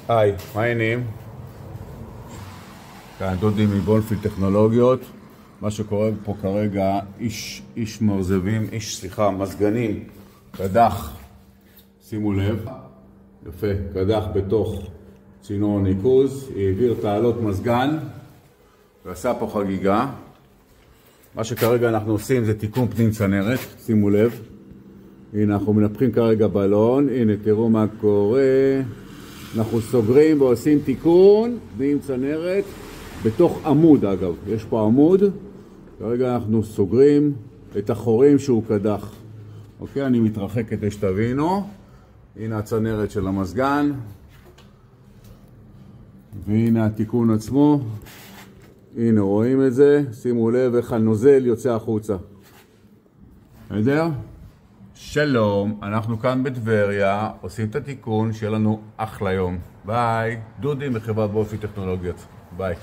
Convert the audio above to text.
היי, מה העניינים? כאן דודי מבונפילד טכנולוגיות. מה שקורה פה כרגע, מזגנים, קדח, שימו לב, יפה, קדח בתוך צינור ניקוז, העביר תעלות מזגן ועשה פה חגיגה. מה שכרגע אנחנו עושים זה תיקון פנים צנרת, שימו לב. הנה אנחנו מנפחים כרגע בלון, הנה תראו מה קורה. אנחנו סוגרים ועושים תיקון פנים צנרת בתוך עמוד, אגב, יש פה עמוד. כרגע אנחנו סוגרים את החורים שהוא קדח. אוקיי, אני מתרחק כדי שתבינו. הנה הצנרת של המזגן. והנה התיקון עצמו. הנה רואים את זה, שימו לב איך הנוזל יוצא החוצה. בסדר? שלום, אנחנו כאן בטבריה, עושים את התיקון, שיהיה לנו אחלה יום. ביי, דודי מחברת בונפילד טכנולוגיות. ביי.